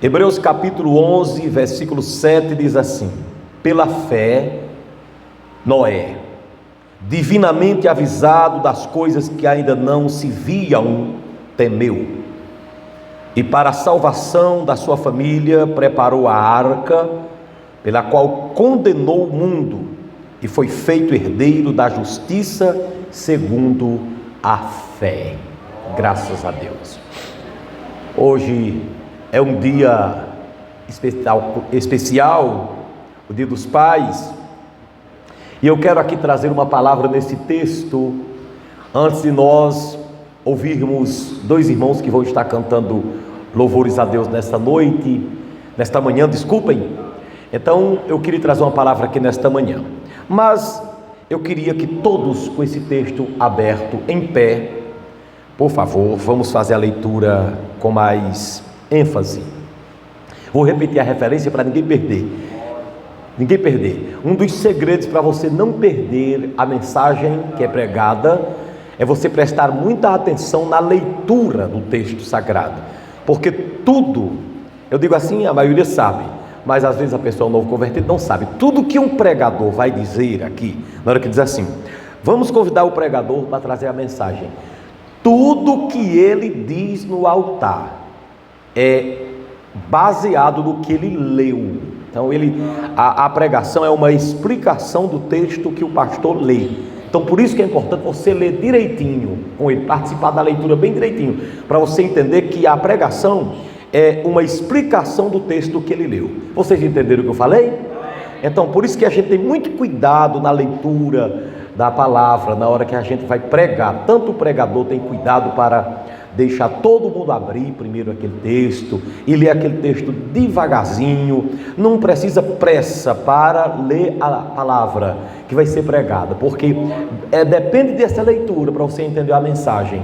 Hebreus capítulo 11, versículo 7 diz assim: pela fé, Noé, divinamente avisado das coisas que ainda não se viam, temeu, e para a salvação da sua família preparou a arca, pela qual condenou o mundo, e foi feito herdeiro da justiça segundo a fé. Graças a Deus. Hoje é um dia especial, o Dia dos Pais, e eu quero aqui trazer uma palavra nesse texto, antes de nós ouvirmos dois irmãos que vão estar cantando louvores a Deus nesta manhã, desculpem. Então eu queria trazer uma palavra aqui nesta manhã, mas eu queria que todos, com esse texto aberto, em pé, por favor, vamos fazer a leitura com mais ênfase. Vou repetir a referência para ninguém perder. Um dos segredos para você não perder a mensagem que é pregada é você prestar muita atenção na leitura do texto sagrado, porque tudo, eu digo assim, a maioria sabe, mas às vezes a pessoa novo convertida não sabe. Tudo que um pregador vai dizer aqui, na hora que diz assim, vamos convidar o pregador para trazer a mensagem, tudo que ele diz no altar é baseado no que ele leu. Então a pregação é uma explicação do texto que o pastor lê. Então por isso que é importante você ler direitinho com ele, participar da leitura bem direitinho, para você entender que a pregação é uma explicação do texto que ele leu. Vocês entenderam o que eu falei? Então por isso que a gente tem muito cuidado na leitura da palavra, na hora que a gente vai pregar. Tanto o pregador tem cuidado para deixar todo mundo abrir primeiro aquele texto e ler aquele texto devagarzinho, não precisa pressa para ler a palavra que vai ser pregada, porque depende dessa leitura para você entender a mensagem.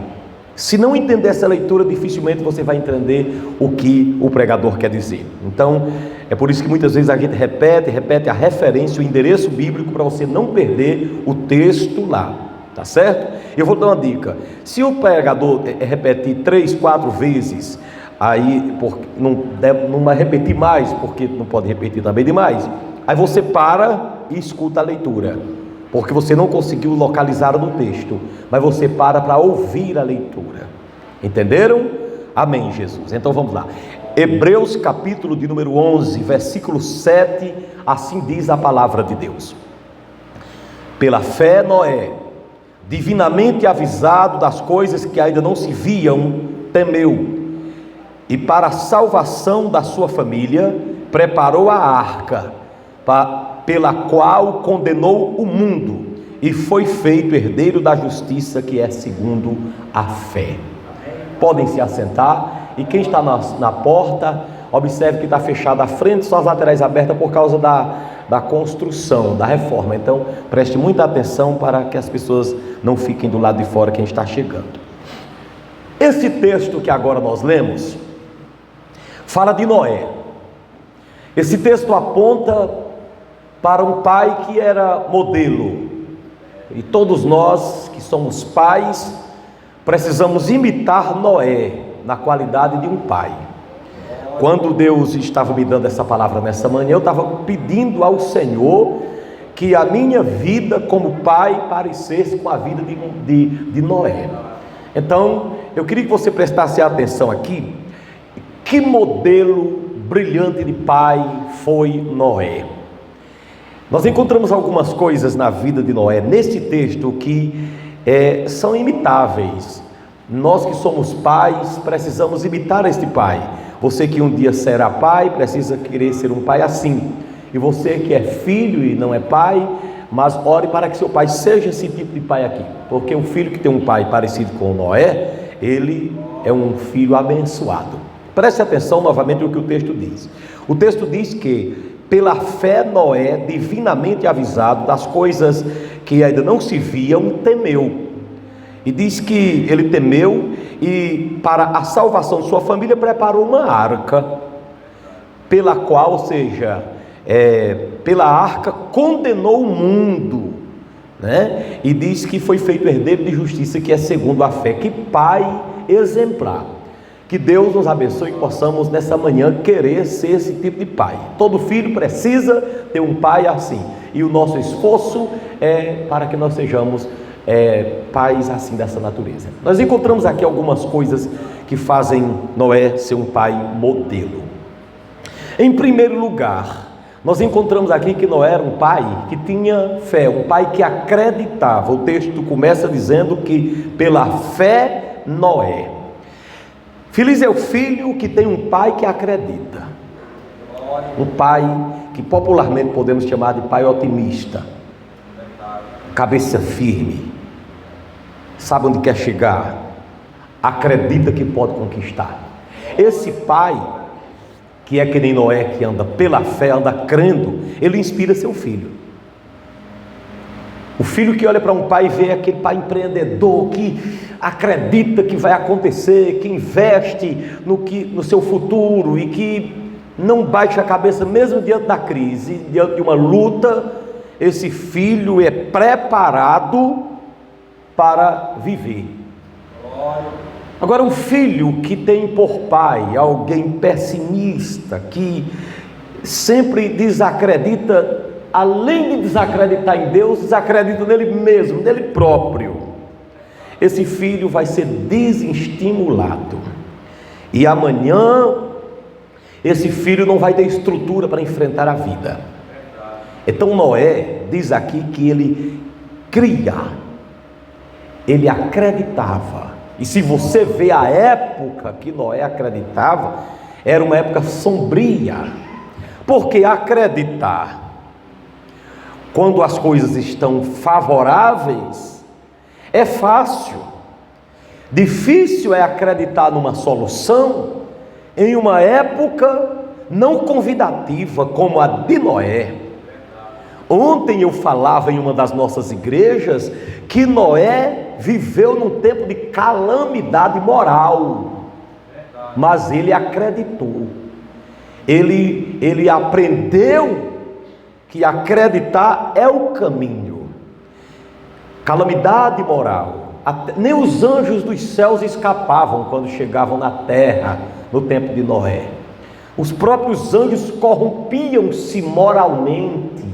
Se não entender essa leitura, dificilmente você vai entender o que o pregador quer dizer. Então, é por isso que muitas vezes a gente repete a referência, o endereço bíblico, para você não perder o texto lá, tá certo? Eu vou dar uma dica: se o pregador repetir 3, 4 vezes, aí não vai repetir mais, porque não pode repetir também demais, aí você para e escuta a leitura, porque você não conseguiu localizar no texto, mas você para ouvir a leitura. Entenderam? Amém, Jesus. Então vamos lá. Hebreus capítulo de número 11, versículo 7, assim diz a palavra de Deus: pela fé Noé, divinamente avisado das coisas que ainda não se viam, temeu, e para a salvação da sua família preparou a arca, pela qual condenou o mundo, e foi feito herdeiro da justiça, que é segundo a fé. Podem se assentar. E quem está na porta, observe que está fechada a frente, só as laterais abertas por causa da construção, da reforma. Então preste muita atenção para que as pessoas não fiquem do lado de fora, quem está chegando. Esse texto que agora nós lemos fala de Noé. Esse texto aponta para um pai que era modelo, e todos nós que somos pais precisamos imitar Noé na qualidade de um pai. Quando Deus estava me dando essa palavra nessa manhã, eu estava pedindo ao Senhor que a minha vida como pai parecesse com a vida de Noé. Então eu queria que você prestasse atenção aqui. Que modelo brilhante de pai foi Noé? Nós encontramos algumas coisas na vida de Noé nesse texto que são imitáveis. Nós que somos pais precisamos imitar este pai. Você que um dia será pai precisa querer ser um pai assim. E você que é filho e não é pai, mas ore para que seu pai seja esse tipo de pai aqui, porque um filho que tem um pai parecido com Noé, ele é um filho abençoado. Preste atenção novamente no que o texto diz. O texto diz que pela fé Noé, divinamente avisado das coisas que ainda não se viam, temeu. E diz que ele temeu e para a salvação de sua família preparou uma arca, pela qual, ou seja, pela arca condenou o mundo, né? E diz que foi feito herdeiro de justiça, que é segundo a fé. Que pai exemplar, Que Deus nos abençoe e possamos nessa manhã querer ser esse tipo de pai. Todo filho precisa ter um pai assim. E o nosso esforço é para que nós sejamos pais assim dessa natureza. Nós encontramos aqui algumas coisas que fazem Noé ser um pai modelo. Em primeiro lugar, nós encontramos aqui que Noé era um pai que tinha fé, um pai que acreditava. O texto começa dizendo que pela fé Noé. Feliz é o filho que tem um pai que acredita. Um pai que popularmente podemos chamar de pai otimista. Cabeça firme. Sabe onde quer chegar. Acredita que pode conquistar. Esse pai, que é que nem Noé, que anda pela fé, anda crendo, ele inspira seu filho. O filho que olha para um pai e vê aquele pai empreendedor, que acredita que vai acontecer, que investe no seu futuro e que não baixa a cabeça mesmo diante da crise, diante de uma luta. Esse filho é preparado para viver. Agora, um filho que tem por pai alguém pessimista, que sempre desacredita, além de desacreditar em Deus, desacredita nele mesmo, nele próprio. Esse filho vai ser desestimulado. E amanhã, esse filho não vai ter estrutura para enfrentar a vida. Então Noé diz aqui que ele cria, ele acreditava. E se você vê a época que Noé acreditava, era uma época sombria. Porque acreditar, quando as coisas estão favoráveis, é fácil. Difícil é acreditar numa solução em uma época não convidativa como a de Noé. Ontem eu falava em uma das nossas igrejas que Noé viveu num tempo de calamidade moral, mas ele acreditou, ele aprendeu que acreditar é o caminho. Calamidade moral, nem os anjos dos céus escapavam quando chegavam na terra no tempo de Noé. Os próprios anjos corrompiam-se moralmente,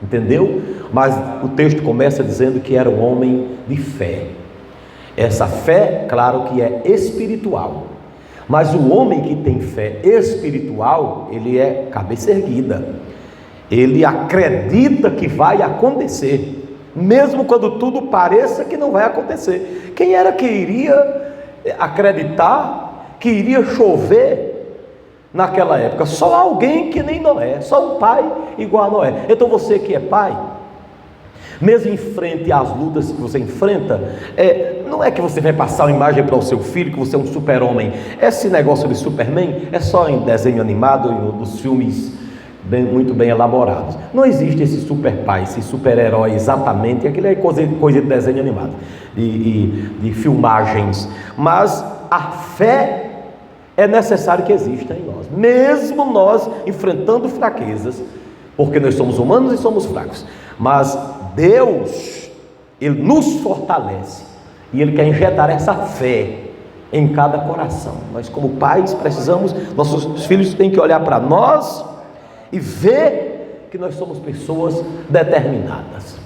entendeu? Mas o texto começa dizendo que era um homem de fé. Essa fé, claro que é espiritual, mas o homem que tem fé espiritual, ele é cabeça erguida, ele acredita que vai acontecer, mesmo quando tudo pareça que não vai acontecer. Quem era que iria acreditar que iria chover naquela época? Só alguém que nem Noé, só um pai igual a Noé. Então você que é pai, mesmo em frente às lutas que você enfrenta, não é que você vai passar uma imagem para o seu filho que você é um super-homem. Esse negócio de Superman é só em desenho animado e nos filmes muito bem elaborados. Não existe esse super pai, esse super-herói exatamente. Aquilo é coisa de desenho animado, de filmagens. Mas a fé é necessário que exista em nós, mesmo nós enfrentando fraquezas, porque nós somos humanos e somos fracos, mas Deus, Ele nos fortalece, e Ele quer injetar essa fé em cada coração. Nós como pais precisamos, nossos filhos têm que olhar para nós e ver que nós somos pessoas determinadas.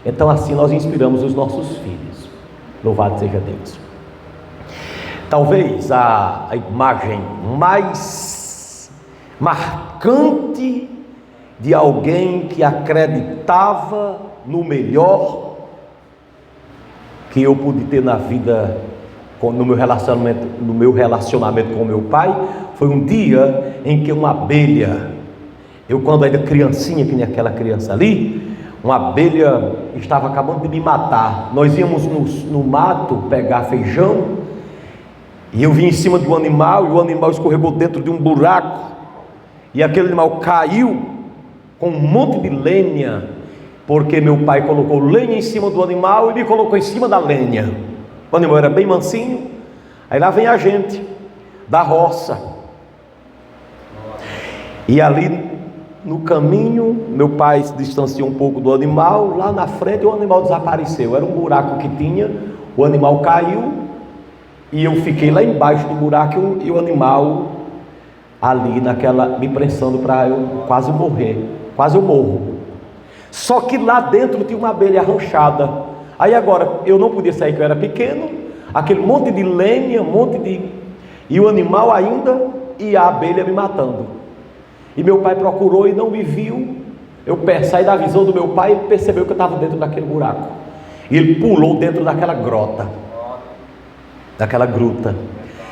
Então assim nós inspiramos os nossos filhos. Louvado seja Deus. Talvez a imagem mais marcante de alguém que acreditava no melhor que eu pude ter na vida, no meu relacionamento com meu pai, foi um dia em que uma abelha, eu quando ainda criancinha, que nem aquela criança ali, uma abelha estava acabando de me matar. Nós íamos no mato pegar feijão, e eu vim em cima de um animal, e o animal escorregou dentro de um buraco, e aquele animal caiu com um monte de lenha, porque meu pai colocou lenha em cima do animal e me colocou em cima da lenha. O animal era bem mansinho. Aí lá vem a gente da roça, e ali no caminho meu pai se distanciou um pouco do animal. Lá na frente o animal desapareceu, era um buraco que tinha, o animal caiu E eu fiquei lá embaixo do buraco e o animal ali me prensando para eu quase morrer. Quase eu morro. Só que lá dentro tinha uma abelha arranchada. Aí agora, eu não podia sair, que eu era pequeno. Aquele monte de lenha, e o animal ainda, e a abelha me matando. E meu pai procurou e não me viu. Eu saí da visão do meu pai e percebeu que eu estava dentro daquele buraco. E ele pulou dentro daquela grota, daquela gruta.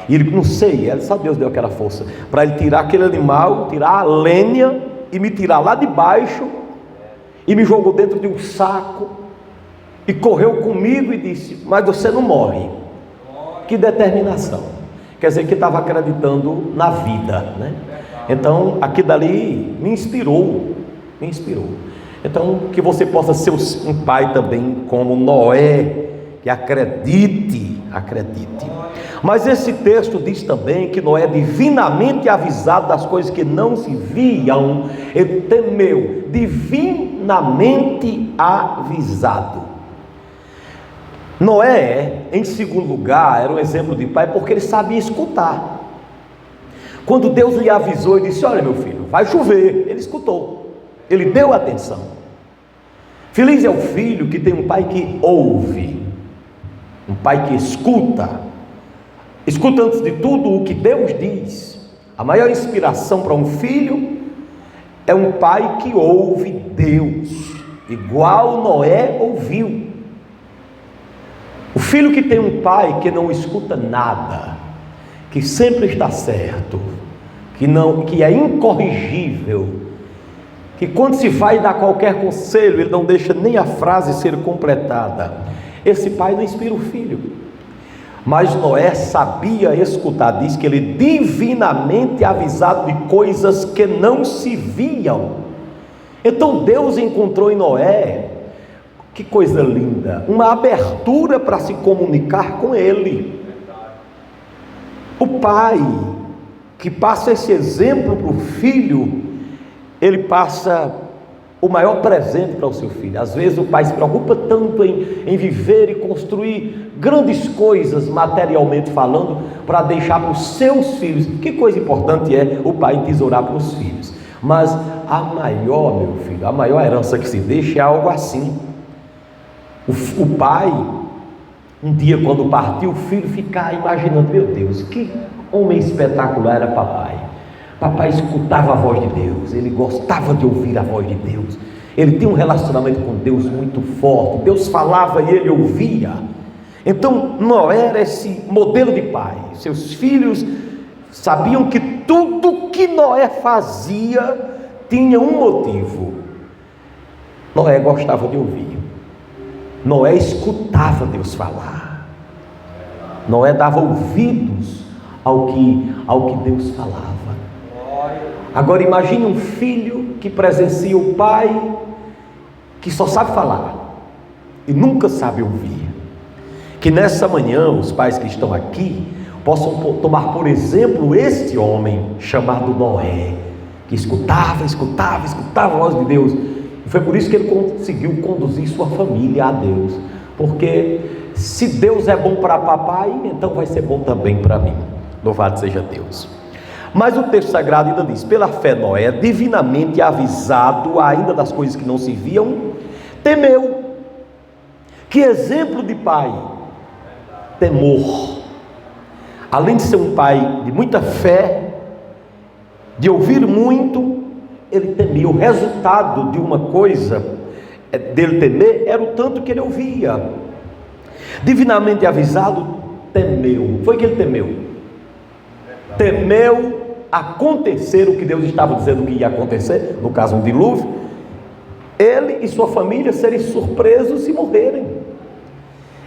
E ele, não sei, só Deus deu aquela força para ele tirar aquele animal, tirar a lenha e me tirar lá de baixo. E me jogou dentro de um saco e correu comigo e disse: mas você não morre. Que determinação. Quer dizer que estava acreditando na vida, né? Então aquilo dali me inspirou. Então que você possa ser um pai também como Noé, que acredite. Mas esse texto diz também que Noé, divinamente avisado das coisas que não se viam, ele temeu. Divinamente avisado. Noé, em segundo lugar, era um exemplo de pai porque ele sabia escutar. Quando Deus lhe avisou e disse: olha, meu filho, vai chover, ele escutou, ele deu atenção. Feliz é o filho que tem um pai que ouve, um pai que escuta antes de tudo o que Deus diz. A maior inspiração para um filho é um pai que ouve Deus, igual Noé ouviu. O filho que tem um pai que não escuta nada, que sempre está certo, que é incorrigível, que quando se vai dar qualquer conselho, ele não deixa nem a frase ser completada, esse pai não inspira o filho. Mas Noé sabia escutar, diz que ele divinamente avisado de coisas que não se viam. Então Deus encontrou em Noé, que coisa linda, uma abertura para se comunicar com ele. O pai que passa esse exemplo para o filho, ele passa o maior presente para o seu filho. Às vezes o pai se preocupa tanto em viver e construir grandes coisas materialmente falando, para deixar para os seus filhos. Que coisa importante é o pai tesourar para os filhos. Mas a maior, meu filho, a maior herança que se deixa é algo assim. O pai, um dia quando partiu, o filho ficar imaginando: meu Deus, que homem espetacular era papai. Papai escutava a voz de Deus, ele gostava de ouvir a voz de Deus, ele tinha um relacionamento com Deus muito forte, Deus falava e ele ouvia. Então Noé era esse modelo de pai. Seus filhos sabiam que tudo que Noé fazia tinha um motivo. Noé gostava de ouvir, Noé escutava Deus falar, Noé dava ouvidos ao que Deus falava. Agora imagine um filho que presencia o pai que só sabe falar e nunca sabe ouvir. Que nessa manhã os pais que estão aqui possam tomar por exemplo este homem chamado Noé, que escutava a voz de Deus. E foi por isso que ele conseguiu conduzir sua família a Deus. Porque se Deus é bom para papai, então vai ser bom também para mim. Louvado seja Deus. Mas o texto sagrado ainda diz: pela fé Noé, divinamente avisado ainda das coisas que não se viam, temeu. Que exemplo de pai! Temor. Além de ser um pai de muita fé, de ouvir muito, ele temia. O resultado de uma coisa, dele temer, era o tanto que ele ouvia. Divinamente avisado, temeu. Foi que ele temeu. Temeu acontecer o que Deus estava dizendo que ia acontecer, no caso um dilúvio, ele e sua família serem surpresos e morrerem.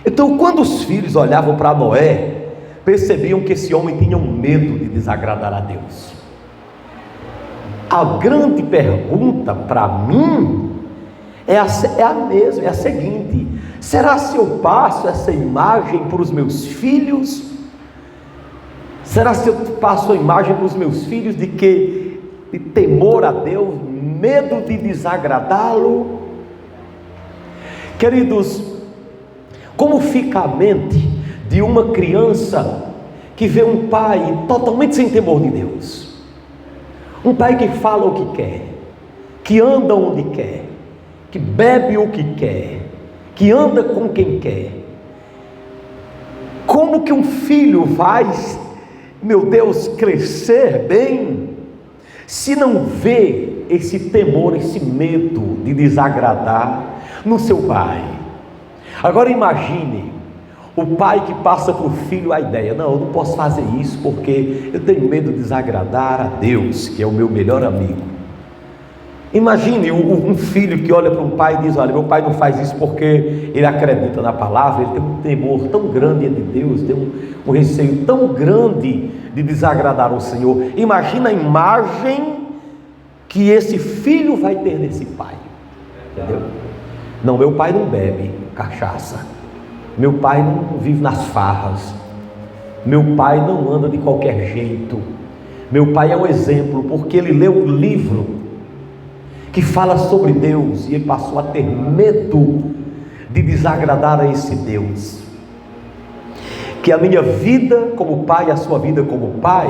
Então quando os filhos olhavam para Noé, percebiam que esse homem tinha um medo de desagradar a Deus. A grande pergunta para mim é a mesma, é a seguinte: será se eu passo essa imagem para os meus filhos? Será se eu passo a imagem para os meus filhos de temor a Deus, medo de desagradá-lo? Queridos, como fica a mente de uma criança que vê um pai totalmente sem temor de Deus, um pai que fala o que quer, que anda onde quer, que bebe o que quer, que anda com quem quer. Como que um filho vai, meu Deus, crescer bem, se não vê esse temor, esse medo de desagradar no seu pai? Agora imagine o pai que passa para o filho a ideia: não, eu não posso fazer isso porque eu tenho medo de desagradar a Deus, que é o meu melhor amigo. Imagine um filho que olha para um pai e diz: olha, meu pai não faz isso porque ele acredita na palavra, ele tem um temor tão grande de Deus, tem um receio tão grande de desagradar o Senhor. Imagina a imagem que esse filho vai ter desse pai, entendeu? Não, meu pai não bebe cachaça, meu pai não vive nas farras, meu pai não anda de qualquer jeito, meu pai é um exemplo, porque ele leu um livro que fala sobre Deus, e ele passou a ter medo de desagradar a esse Deus. Que a minha vida como pai, a sua vida como pai,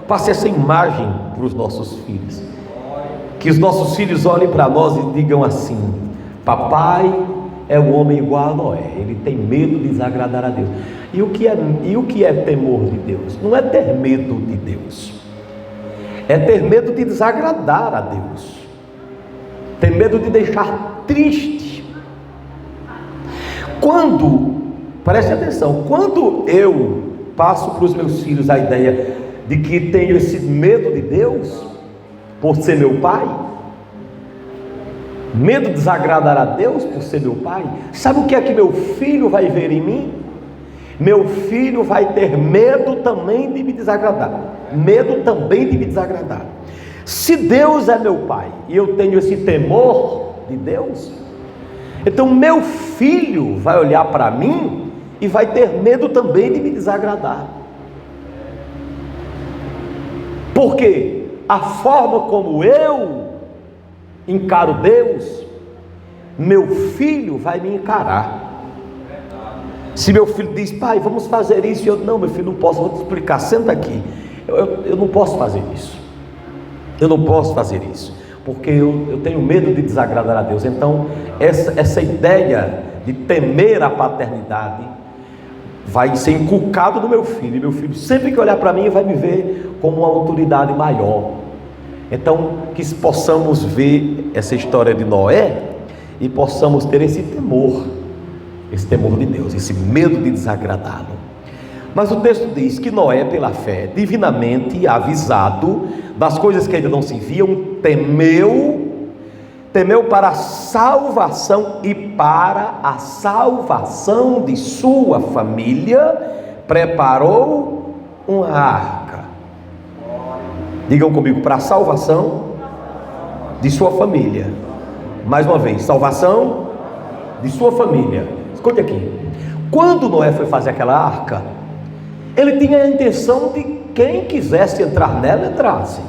passe essa imagem para os nossos filhos, que os nossos filhos olhem para nós e digam assim: papai é um homem igual a Noé, ele tem medo de desagradar a Deus. E o que é temor de Deus? Não é ter medo de Deus, é ter medo de desagradar a Deus, ter medo de deixar triste. Preste atenção, quando eu passo para os meus filhos a ideia de que tenho esse medo de Deus, por ser meu pai, medo de desagradar a Deus por ser meu pai, sabe o que é que meu filho vai ver em mim? Meu filho vai ter medo também de me desagradar, medo também de me desagradar. Se Deus é meu pai e eu tenho esse temor de Deus, então meu filho vai olhar para mim e vai ter medo também de me desagradar. Porque a forma como eu encaro Deus, meu filho vai me encarar. Se meu filho diz: pai, vamos fazer isso, e eu: não, meu filho, não posso, vou te explicar, senta aqui, eu não posso fazer isso, eu não posso fazer isso, porque eu tenho medo de desagradar a Deus. Então essa ideia de temer a paternidade vai ser inculcado no meu filho, e meu filho, sempre que olhar para mim, vai me ver como uma autoridade maior. Então, que possamos ver essa história de Noé e possamos ter esse temor de Deus, esse medo de desagradá-lo. Mas o texto diz que Noé, pela fé, divinamente avisado das coisas que ainda não se viam, temeu para a salvação e para a salvação de sua família, preparou uma arca. Digam comigo: para a salvação de sua família. Mais uma vez: salvação de sua família. Escute aqui: quando Noé foi fazer aquela arca, ele tinha a intenção de quem quisesse entrar nela, entrasse.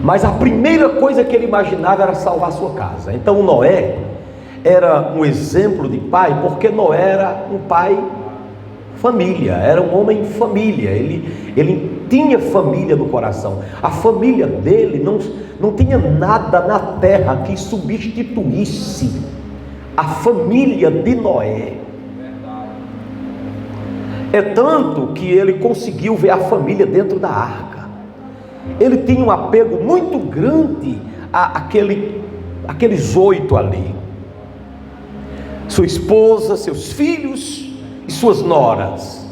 Mas a primeira coisa que ele imaginava era salvar a sua casa. Então Noé era um exemplo de pai, porque Noé era um pai família, era um homem família, ele tinha família no coração. A família dele não tinha nada na terra que substituísse a família de Noé. É tanto que ele conseguiu ver a família dentro da arca. Ele tinha um apego muito grande àqueles 8 ali: sua esposa, seus filhos e suas noras.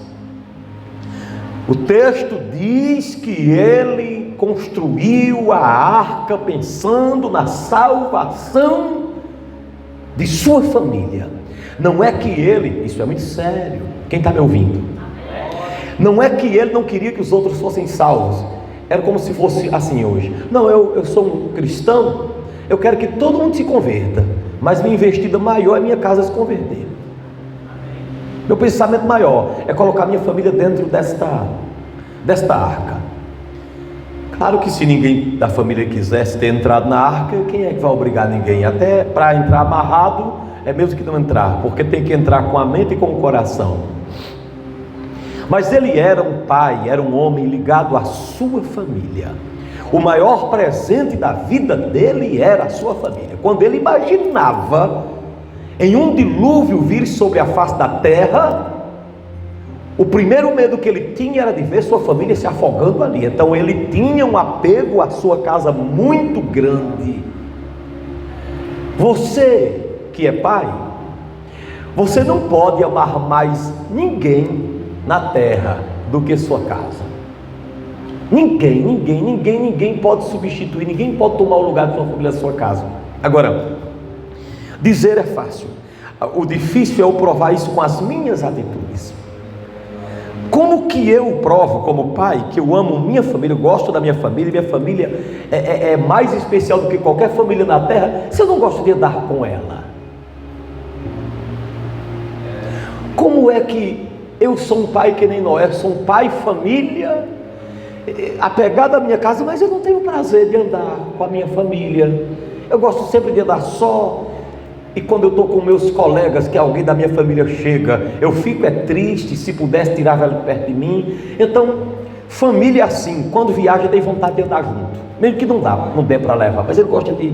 O texto diz que ele construiu a arca pensando na salvação de sua família. Não é que ele, isso é muito sério, quem está me ouvindo? Não é que ele não queria que os outros fossem salvos. Era como se fosse assim hoje: não, eu sou um cristão, eu quero que todo mundo se converta, mas minha investida maior é minha casa se converter. Meu pensamento maior é colocar minha família dentro desta arca. Claro que se ninguém da família quisesse ter entrado na arca, quem é que vai obrigar ninguém? Até para entrar amarrado é mesmo que não entrar, porque tem que entrar com a mente e com o coração. Mas ele era um pai, era um homem ligado à sua família. O maior presente da vida dele era a sua família. Quando ele imaginava em um dilúvio vir sobre a face da terra, o primeiro medo que ele tinha era de ver sua família se afogando ali. Então ele tinha um apego à sua casa muito grande. Você que é pai, você não pode amar mais ninguém na terra do que sua casa. Ninguém pode substituir, ninguém pode tomar o lugar de sua família na sua casa. Agora, dizer é fácil, o difícil é eu provar isso com as minhas atitudes. Como que eu provo como pai que eu amo minha família, eu gosto da minha família é mais especial do que qualquer família na terra, se eu não gosto de andar com ela? Como é que eu sou um pai que nem Noé, sou um pai família, apegado à minha casa, mas eu não tenho prazer de andar com a minha família, eu gosto sempre de andar só, e quando eu estou com meus colegas, que alguém da minha família chega, eu fico triste, se pudesse tirar ela perto de mim. Então, família é assim, quando viaja tem vontade de andar junto, mesmo que não dê para levar, mas ele gosta de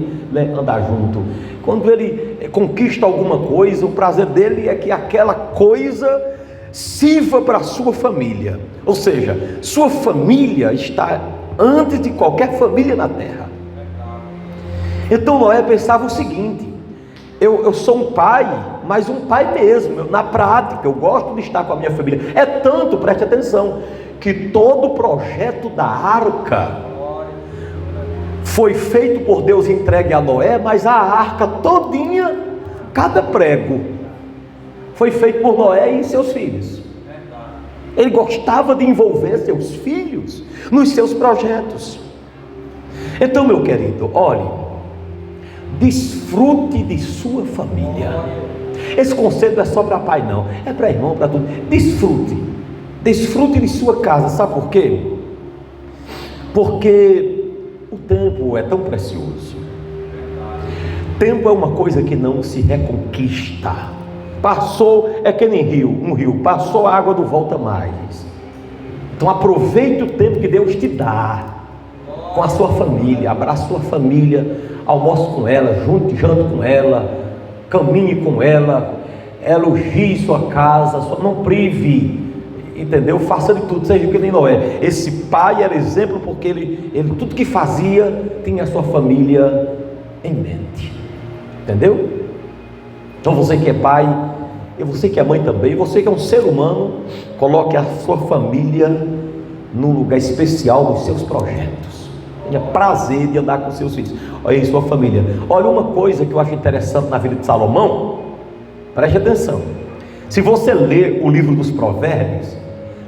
andar junto. Quando ele conquista alguma coisa, o prazer dele é que aquela coisa sirva para a sua família, ou seja, sua família está antes de qualquer família na terra. Então Noé pensava o seguinte: eu sou um pai, mas um pai mesmo, na prática, eu gosto de estar com a minha família. É tanto, preste atenção, que todo o projeto da arca foi feito por Deus, entregue a Noé, mas a arca todinha, cada prego, foi feito por Noé e seus filhos. Ele gostava de envolver seus filhos nos seus projetos. Então, meu querido, olhe, desfrute de sua família. Esse conselho não é só para pai não, é para irmão, para tudo. Desfrute de sua casa. Sabe por quê? Porque o tempo é tão precioso. Tempo é uma coisa que não se reconquista. Passou, é que nem um rio, passou a água não volta mais. Então aproveite o tempo que Deus te dá com a sua família, abraça sua família, almoce com ela, jante com ela, caminhe com ela, elogie sua casa, não prive, entendeu? Faça de tudo, seja que nem Noé. Esse pai era exemplo porque ele tudo que fazia tinha a sua família em mente, entendeu? Então você que é pai, e você que é mãe também, você que é um ser humano, coloque a sua família num lugar especial nos seus projetos. Tenha prazer de andar com seus filhos. Olha aí sua família. Olha uma coisa que eu acho interessante na vida de Salomão, preste atenção. Se você ler o livro dos Provérbios,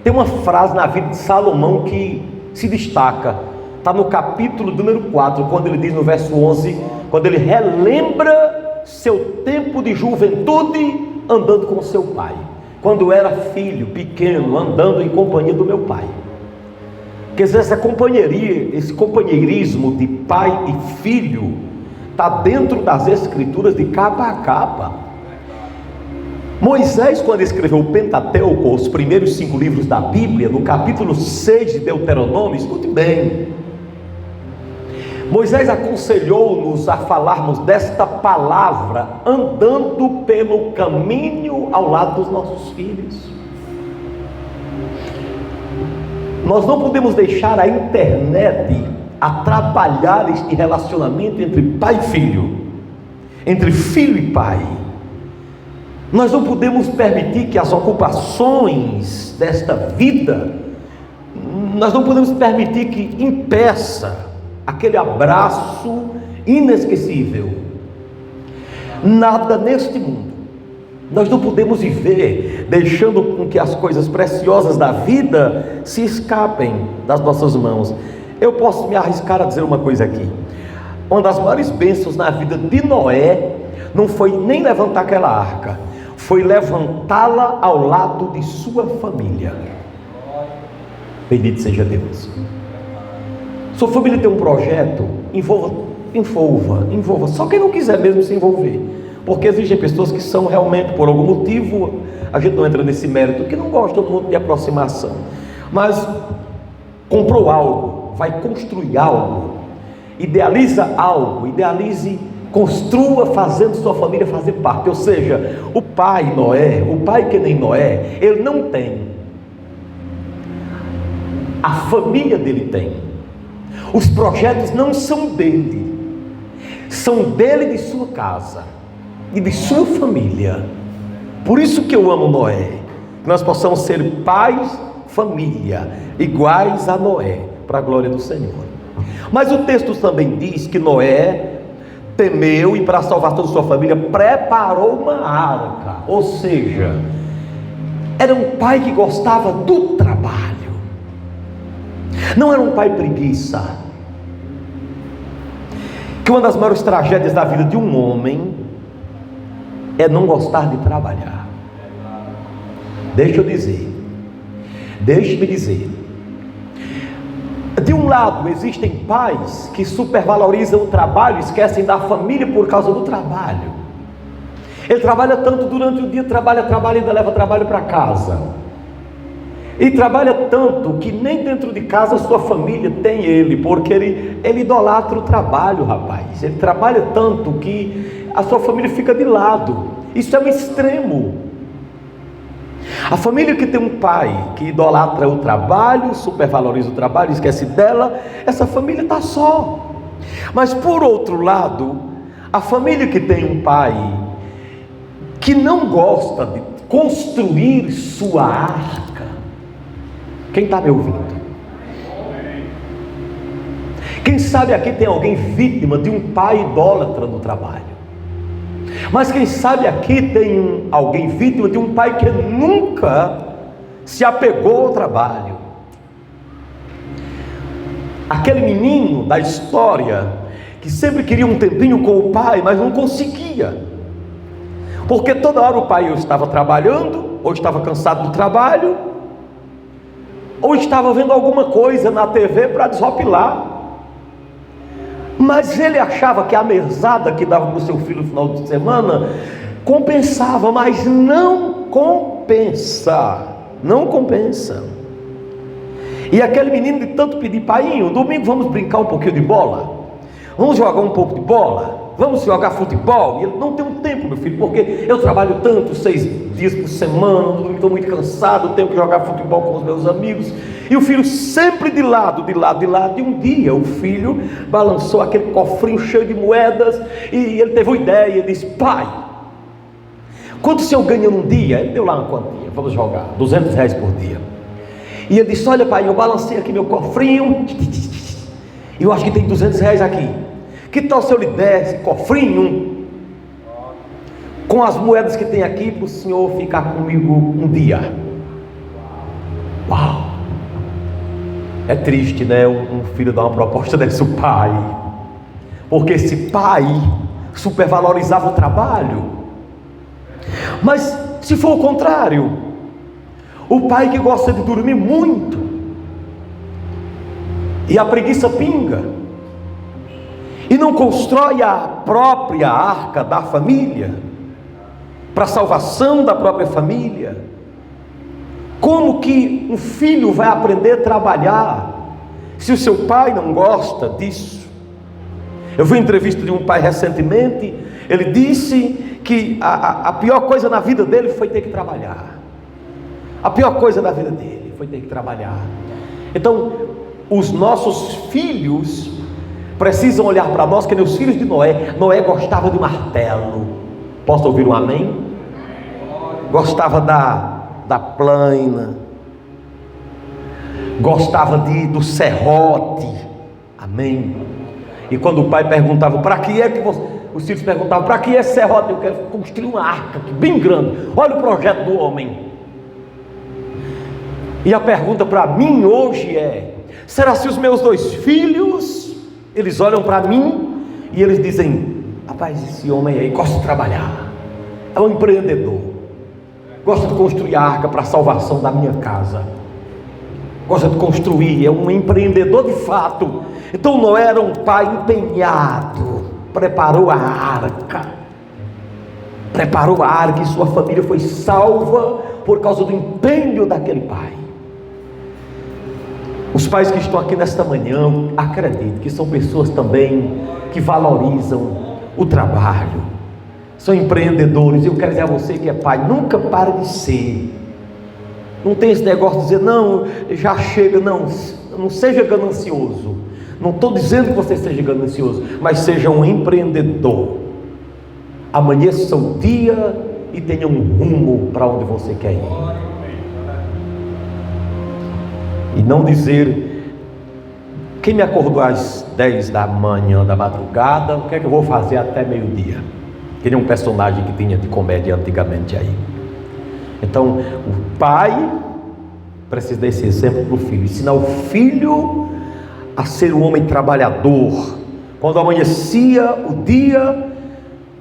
tem uma frase na vida de Salomão que se destaca. Está no capítulo número 4, quando ele diz no verso 11, quando ele relembra seu tempo de juventude andando com seu pai, quando era filho pequeno, andando em companhia do meu pai. Quer dizer, esse companheirismo de pai e filho está dentro das escrituras de capa a capa. Moisés, quando escreveu o Pentateuco, os primeiros 5 livros da Bíblia, no capítulo 6 de Deuteronômio, escute bem, Moisés aconselhou-nos a falarmos desta palavra andando pelo caminho ao lado dos nossos filhos. Nós não podemos deixar a internet atrapalhar este relacionamento entre pai e filho, entre filho e pai. Nós não podemos permitir que as ocupações desta vida, nós não podemos permitir que impeça aquele abraço inesquecível. Nada neste mundo nós não podemos viver deixando com que as coisas preciosas da vida se escapem das nossas mãos. Eu posso me arriscar a dizer uma coisa aqui: uma das maiores bênçãos na vida de Noé não foi nem levantar aquela arca, foi levantá-la ao lado de sua família. Bendito seja Deus. Sua família tem um projeto, envolva. Só quem não quiser mesmo se envolver, porque existem pessoas que são realmente, por algum motivo, a gente não entra nesse mérito, que não gostam muito de aproximação, mas comprou algo, vai construir algo, idealiza algo, construa fazendo sua família fazer parte. Ou seja, o pai Noé, o pai que nem Noé, ele não tem, a família dele tem. Os projetos não são dele, são dele e de sua casa e de sua família. Por isso que eu amo Noé, que nós possamos ser pais, família, iguais a Noé, para a glória do Senhor. Mas o texto também diz que Noé temeu e, para a salvação de sua família, preparou uma arca. Ou seja, era um pai que gostava do trabalho, não era um pai preguiça. Que uma das maiores tragédias da vida de um homem é não gostar de trabalhar. Deixe-me dizer, de um lado existem pais que supervalorizam o trabalho, esquecem da família por causa do trabalho. Ele trabalha tanto durante o dia, trabalha e ainda leva trabalho para casa, e trabalha tanto que nem dentro de casa a sua família tem ele, porque ele idolatra o trabalho, rapaz. Ele trabalha tanto que a sua família fica de lado. Isso é um extremo. A família que tem um pai que idolatra o trabalho, supervaloriza o trabalho, esquece dela, essa família está só. Mas por outro lado, a família que tem um pai que não gosta de construir sua arca, quem está me ouvindo? Quem sabe aqui tem alguém vítima de um pai idólatra no trabalho? Mas quem sabe aqui tem alguém vítima de um pai que nunca se apegou ao trabalho? Aquele menino da história que sempre queria um tempinho com o pai, mas não conseguia, porque toda hora o pai ou estava trabalhando, ou estava cansado do trabalho, ou estava vendo alguma coisa na TV para desopilar. Mas ele achava que a mesada que dava para o seu filho no final de semana compensava, mas não compensa. E aquele menino de tanto pedir: paiinho, domingo vamos brincar um pouquinho de bola, vamos jogar um pouco de bola, vamos jogar futebol. E ele: não tenho tempo, meu filho, porque eu trabalho tanto, 6 dias por semana, no domingo estou muito cansado, tenho que jogar futebol com os meus amigos. E o filho sempre de lado. E um dia o filho balançou aquele cofrinho cheio de moedas, e ele teve uma ideia, e disse: pai, quanto o senhor ganha num dia? Ele deu lá uma quantia: vamos jogar R$200 por dia. E ele disse: olha, pai, eu balancei aqui meu cofrinho, e eu acho que tem R$200 aqui. Que tal se eu lhe der esse cofrinho com as moedas que tem aqui, para o senhor ficar comigo um dia? Uau! É triste, né? Um filho dar uma proposta desse ao pai, porque esse pai supervalorizava o trabalho. Mas se for o contrário, o pai que gosta de dormir muito, e a preguiça pinga, e não constrói a própria arca da família, para a salvação da própria família, como que um filho vai aprender a trabalhar se o seu pai não gosta disso? Eu vi uma entrevista de um pai recentemente. Ele disse que a pior coisa na vida dele foi ter que trabalhar. A pior coisa da vida dele foi ter que trabalhar. Então, os nossos filhos precisam olhar para nós, que nem os filhos de Noé. Noé gostava de martelo. Posso ouvir um amém? Gostava da plana, gostava do serrote, amém? E quando o pai perguntava: para que é que você... os filhos perguntavam: para que é esse serrote? Eu quero construir uma arca bem grande. Olha o projeto do homem. E a pergunta para mim hoje é: será se os meus 2 filhos, eles olham para mim e eles dizem: rapaz, esse homem aí gosta de trabalhar, é um empreendedor, gosta de construir a arca para a salvação da minha casa, gosta de construir, é um empreendedor de fato. Então Noé era um pai empenhado, preparou a arca. preparou a arca e sua família foi salva por causa do empenho daquele pai. Os pais que estão aqui nesta manhã, acredito que são pessoas também que valorizam o trabalho, são empreendedores. Eu quero dizer a você que é pai, nunca pare de ser. Não tem esse negócio de dizer, não, já chega, não seja ganancioso. Não estou dizendo que você seja ganancioso, mas seja um empreendedor. Amanheça o dia e tenha um rumo para onde você quer ir. E não dizer, quem me acordou às 10 da manhã da madrugada, o que é que eu vou fazer até meio-dia? Que nem um personagem que tinha de comédia antigamente aí. Então, o pai precisa desse exemplo para o filho, ensinar o filho a ser um homem trabalhador. Quando amanhecia o dia,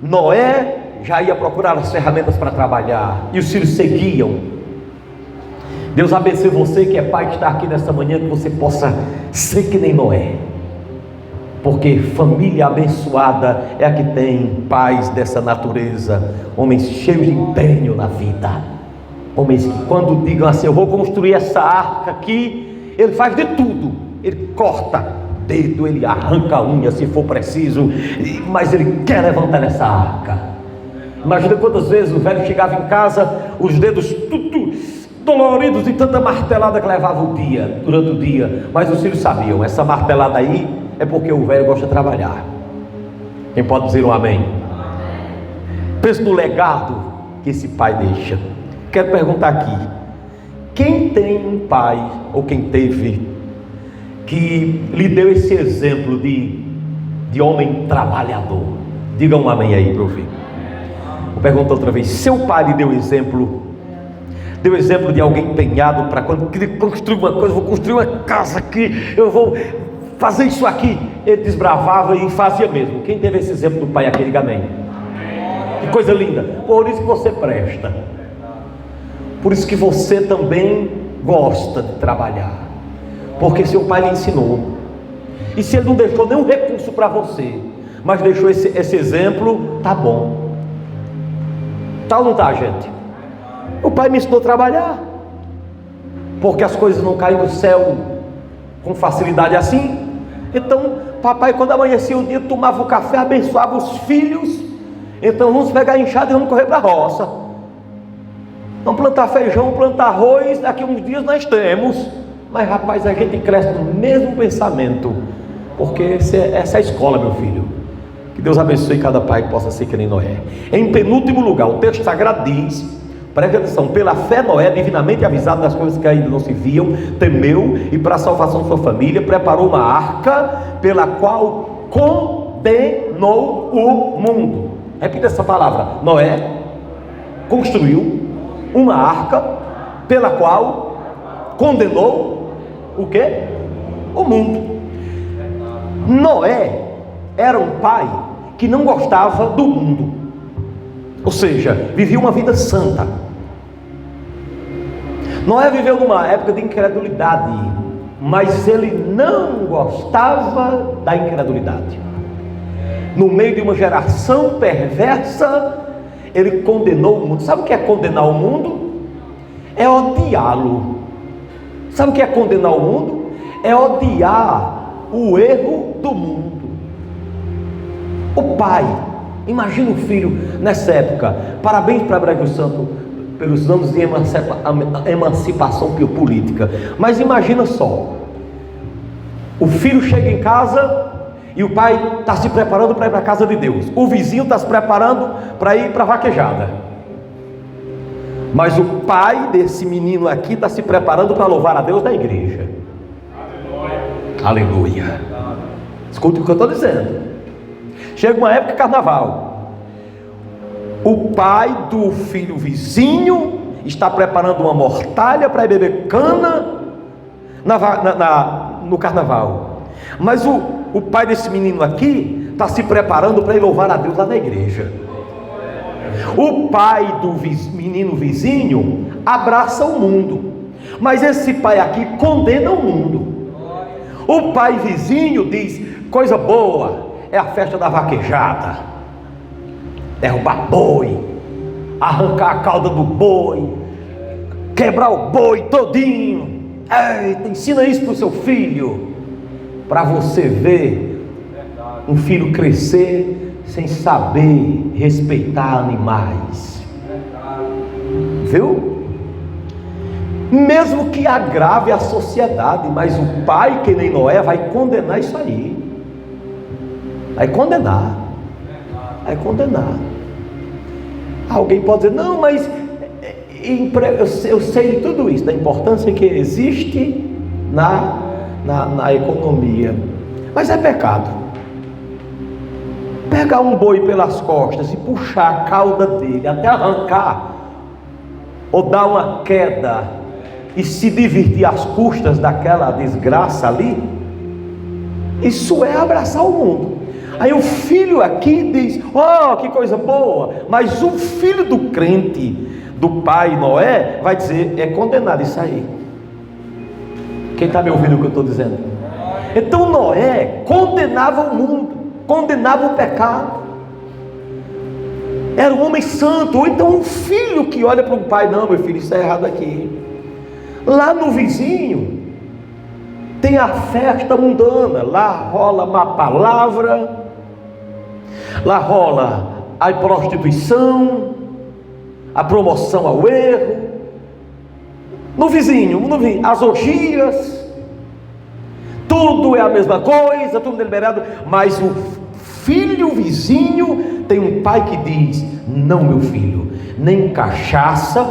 Noé já ia procurar as ferramentas para trabalhar, e os filhos seguiam. Deus abençoe você que é pai, que está aqui nesta manhã, que você possa ser que nem Noé, porque família abençoada é a que tem pais dessa natureza, homens cheios de empenho na vida, homens que quando digam assim, eu vou construir essa arca aqui, ele faz de tudo, ele corta dedo, ele arranca a unha se for preciso, mas ele quer levantar essa arca. Imagina quantas vezes o velho chegava em casa, os dedos tudo doloridos de tanta martelada que levava durante o dia, mas os filhos sabiam, essa martelada aí é porque o velho gosta de trabalhar. Quem pode dizer um amém? Pense no legado que esse pai deixa. Quero perguntar aqui, quem tem um pai, ou quem teve, que lhe deu esse exemplo de homem trabalhador? Diga um amém aí para eu ouvir. Vou perguntar outra vez, seu pai lhe deu exemplo de alguém empenhado para quando queria construir uma coisa, vou construir uma casa aqui, eu vou fazer isso aqui, ele desbravava e fazia mesmo. Quem teve esse exemplo do pai aqui, diga amém. Que coisa linda. Por isso que você presta, por isso que você também gosta de trabalhar, porque seu pai lhe ensinou. E se ele não deixou nenhum recurso para você, mas deixou esse exemplo, tá bom. Tá ou não tá, gente? O pai me ensinou a trabalhar, porque as coisas não caem do céu com facilidade assim. Então papai, quando amanhecia o dia, tomava o café, abençoava os filhos. Então vamos pegar a enxada e vamos correr para a roça, vamos plantar feijão, plantar arroz, daqui uns dias nós temos. Mas rapaz, a gente cresce no mesmo pensamento, porque essa é a escola, meu filho. Que Deus abençoe cada pai que possa ser que nem Noé. Em penúltimo lugar, o texto sagrado diz, preste atenção, pela fé Noé, divinamente avisado das coisas que ainda não se viam, temeu e para a salvação de sua família preparou uma arca pela qual condenou o mundo. Repita essa palavra. Noé construiu uma arca pela qual condenou o quê? O mundo. Noé era um pai que não gostava do mundo, ou seja, vivia uma vida santa. Noé viveu numa época de incredulidade, mas ele não gostava da incredulidade. No meio de uma geração perversa, ele condenou o mundo. Sabe o que é condenar o mundo? É odiá-lo. Sabe o que é condenar o mundo? É odiar o erro do mundo. O pai, imagina o filho nessa época. Parabéns para Brasil Santo pelos anos de emancipação política. Mas imagina só, o filho chega em casa e o pai está se preparando para ir para a casa de Deus, o vizinho está se preparando para ir para a vaquejada, mas o pai desse menino aqui está se preparando para louvar a Deus na igreja. Aleluia. Escute o que eu estou dizendo. Chega uma época de carnaval, o pai do filho vizinho está preparando uma mortalha para ir beber cana no carnaval, mas o pai desse menino aqui está se preparando para ir louvar a Deus lá na igreja. O pai do menino vizinho abraça o mundo, mas esse pai aqui condena o mundo. O pai vizinho diz, coisa boa é a festa da vaquejada, derrubar boi, arrancar a cauda do boi, quebrar o boi todinho. Eita, ensina isso para o seu filho, para você ver um filho crescer sem saber respeitar animais. Viu? Mesmo que agrave a sociedade, mas o pai, que nem Noé, vai condenar isso aí. Vai condenar. Alguém pode dizer, não, mas eu sei de tudo isso, da importância que existe na economia, mas é pecado pegar um boi pelas costas e puxar a cauda dele até arrancar, ou dar uma queda e se divertir às custas daquela desgraça ali. Isso é abraçar o mundo. Aí o filho aqui diz, oh, que coisa boa, mas o filho do crente, do pai Noé, vai dizer, é condenado isso aí. Quem está me ouvindo o que eu estou dizendo? Então Noé condenava o mundo, condenava o pecado, era um homem santo. Ou então um filho que olha para um pai, não, meu filho, isso é errado aqui. Lá no vizinho tem a festa mundana, lá rola má palavra, lá rola a prostituição, a promoção ao erro. No vizinho, as orgias, tudo é a mesma coisa, tudo é liberado. Mas o filho vizinho tem um pai que diz, não, meu filho, nem cachaça,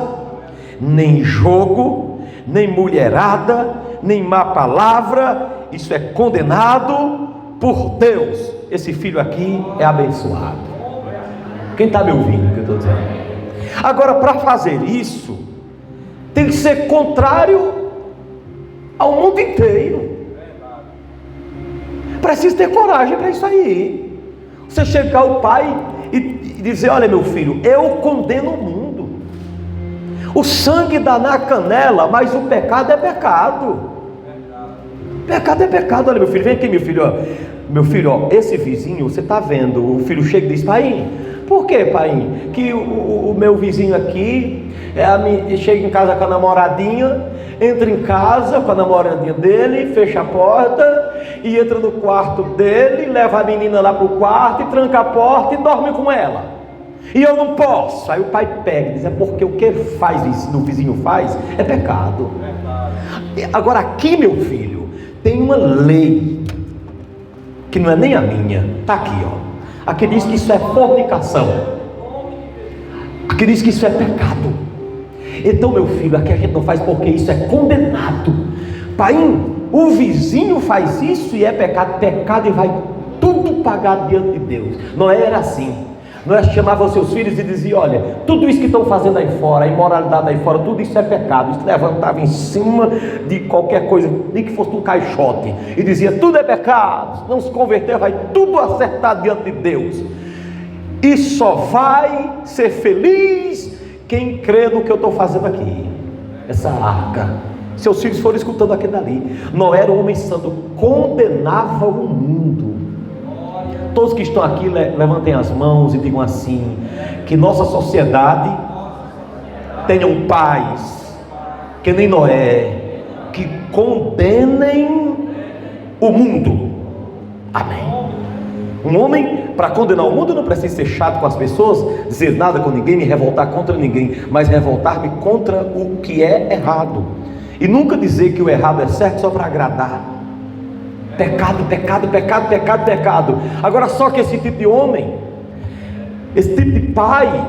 nem jogo, nem mulherada, nem má palavra, isso é condenado por Deus. Esse filho aqui é abençoado. Quem está me ouvindo o que eu estou dizendo? Agora, para fazer isso, tem que ser contrário ao mundo inteiro. Precisa ter coragem para isso aí. Você chegar ao pai e dizer, olha meu filho, eu condeno o mundo. O sangue dá na canela, mas o pecado é pecado. Pecado é pecado. Olha meu filho, vem aqui meu filho, ó. Meu filho, ó, esse vizinho, você está vendo, o filho chega e diz, pai, por que, pai? Que o meu vizinho aqui chega em casa com a namoradinha, entra em casa com a namoradinha dele, fecha a porta e entra no quarto dele, leva a menina lá para o quarto e tranca a porta e dorme com ela. E eu não posso. Aí o pai pega e diz, é porque o que o vizinho faz é pecado. Agora aqui, meu filho, tem uma lei que não é nem a minha, está aqui, ó. Aqui diz que isso é fornicação, aqui diz que isso é pecado. Então meu filho, aqui a gente não faz porque isso é condenado. Pai, o vizinho faz isso e é pecado, pecado, e vai tudo pagar diante de Deus. Não era assim. Nós chamávamos seus filhos e dizia, olha, tudo isso que estão fazendo aí fora, a imoralidade aí fora, tudo isso é pecado. Isso levantava em cima de qualquer coisa, nem que fosse um caixote, e dizia, tudo é pecado. Não se converter, vai tudo acertar diante de Deus. E só vai ser feliz quem crê no que eu estou fazendo aqui. Essa arca. Seus filhos foram escutando aquilo dali. Noé era um homem santo, condenava o mundo. Todos que estão aqui, levantem as mãos e digam assim, que nossa sociedade tenham pais, que nem Noé, que condenem o mundo. Amém. Um homem, para condenar o mundo, não precisa ser chato com as pessoas, dizer nada com ninguém, me revoltar contra ninguém, mas revoltar-me contra o que é errado, e nunca dizer que o errado é certo só para agradar. Pecado, pecado, pecado, pecado, pecado. Agora só que esse tipo de homem, esse tipo de pai,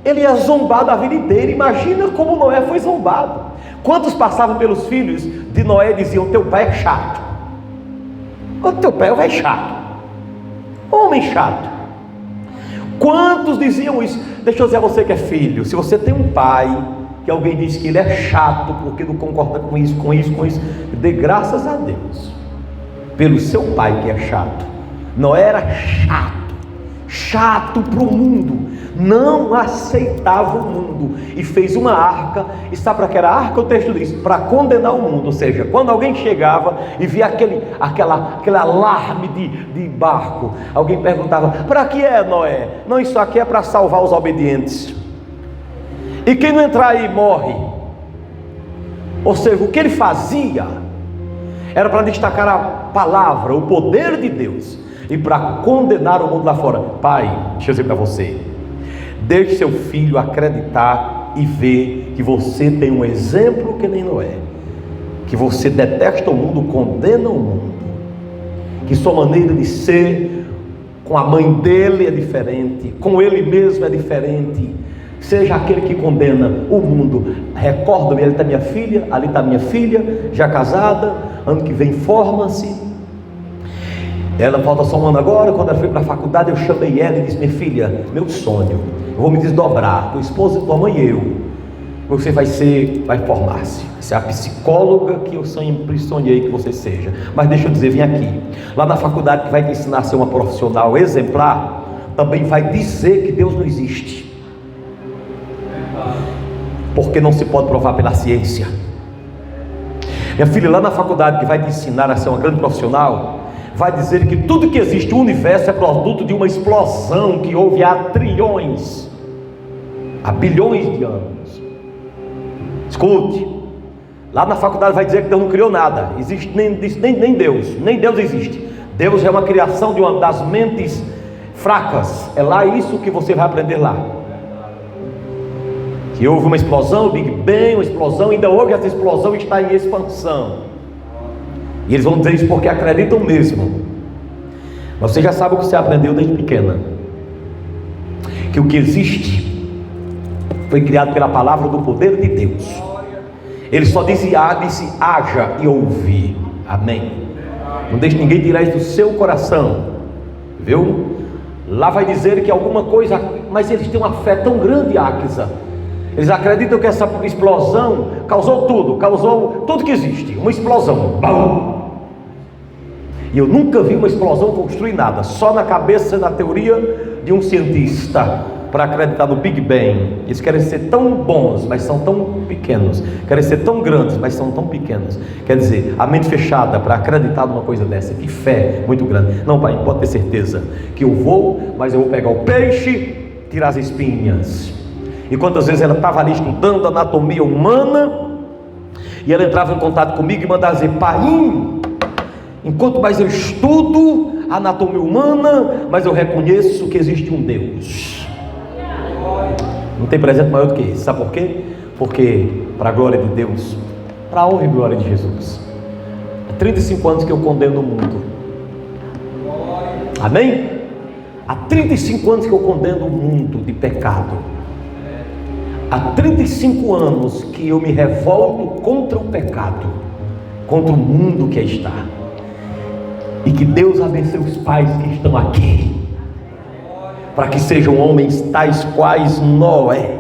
ele é zombado a vida inteira. Imagina como Noé foi zombado. Quantos passavam pelos filhos de Noé e diziam, teu pai é chato. O teu pai é chato. Homem chato. Quantos diziam isso? Deixa eu dizer a você que é filho, se você tem um pai que alguém diz que ele é chato porque não concorda com isso, dê graças a Deus pelo seu pai que é chato. Não era chato para o mundo, não aceitava o mundo e fez uma arca. E sabe para que era a arca? O texto diz, para condenar o mundo. Ou seja, quando alguém chegava e via aquele alarme de barco, alguém perguntava, para que é, Noé? Não, isso aqui é para salvar os obedientes. E quem não entrar aí morre. Ou seja, o que ele fazia era para destacar a palavra, o poder de Deus, e para condenar o mundo lá fora. Pai, deixa eu dizer para você, deixe seu filho acreditar e ver que você tem um exemplo que nem Noé, que você detesta o mundo, condena o mundo, que sua maneira de ser com a mãe dele é diferente, com ele mesmo é diferente. Seja aquele que condena o mundo. Recorda-me, ali está minha filha, ali está minha filha, já casada, ano que vem forma-se. Ela falta só um ano agora. Quando ela foi para a faculdade, eu chamei ela e disse: minha filha, meu sonho, eu vou me desdobrar, tua esposa, tua mãe e eu. Você vai formar-se, vai ser a psicóloga que eu sonhei que você seja. Mas deixa eu dizer, vem aqui, lá na faculdade que vai te ensinar a ser uma profissional exemplar, também vai dizer que Deus não existe, porque não se pode provar pela ciência. Minha filha, lá na faculdade que vai te ensinar a ser uma grande profissional, vai dizer que tudo que existe, o universo, é produto de uma explosão que houve há trilhões, há bilhões de anos. Escute, lá na faculdade vai dizer que Deus não criou nada, existe nem Deus existe. Deus é uma criação de uma das mentes fracas. É lá isso que você vai aprender lá, que houve uma explosão, Big Bang, uma explosão, ainda hoje essa explosão está em expansão, e eles vão dizer isso porque acreditam mesmo. Mas você já sabe o que você aprendeu desde pequena, que o que existe foi criado pela palavra do poder de Deus. Ele só disse haja e ouvi. Amém? Não deixe ninguém tirar isso do seu coração, viu? Lá vai dizer que alguma coisa, mas eles têm uma fé tão grande, Áquisa. Eles acreditam que essa explosão causou tudo que existe, uma explosão. Bum! E eu nunca vi uma explosão construir nada, só na cabeça, na teoria de um cientista, para acreditar no Big Bang. Eles querem ser tão bons, mas são tão pequenos, querem ser tão grandes, mas são tão pequenos. Quer dizer, a mente fechada para acreditar numa coisa dessa, que fé muito grande. Não, pai, pode ter certeza que eu vou, mas eu vou pegar o peixe, tirar as espinhas. E quantas vezes ela estava ali estudando anatomia humana, e ela entrava em contato comigo e mandava dizer: pai, enquanto mais eu estudo a anatomia humana, mas eu reconheço que existe um Deus. Não tem presente maior do que esse. Sabe por quê? Porque, para a glória de Deus, para a honra e glória de Jesus, há 35 anos que eu condeno o mundo. Amém? Há 35 anos que eu condeno o mundo de pecado. Há 35 anos que eu me revolto contra o pecado, contra o mundo que está. E que Deus abençoe os pais que estão aqui, para que sejam homens tais quais Noé,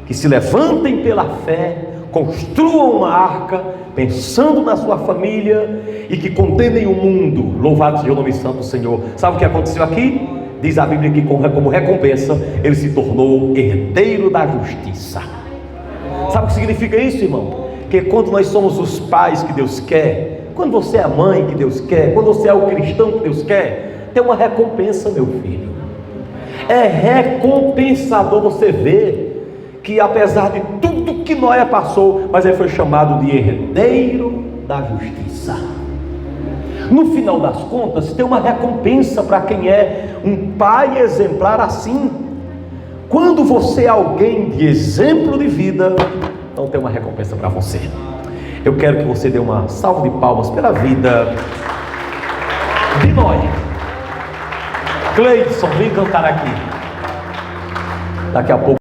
que se levantem pela fé, construam uma arca, pensando na sua família, e que condenem o mundo. Louvado seja o nome santo do Senhor. Sabe o que aconteceu aqui? Diz a Bíblia que como recompensa, ele se tornou herdeiro da justiça. Sabe o que significa isso, irmão? Que quando nós somos os pais que Deus quer, quando você é a mãe que Deus quer, quando você é o cristão que Deus quer, tem uma recompensa, meu filho. É recompensador você ver que, apesar de tudo que Noé passou, mas ele foi chamado de herdeiro da justiça. No final das contas, tem uma recompensa para quem é um pai exemplar assim. Quando você é alguém de exemplo de vida, então tem uma recompensa para você. Eu quero que você dê uma salva de palmas pela vida de Noé. Cleidson, vem cantar aqui. Daqui a pouco.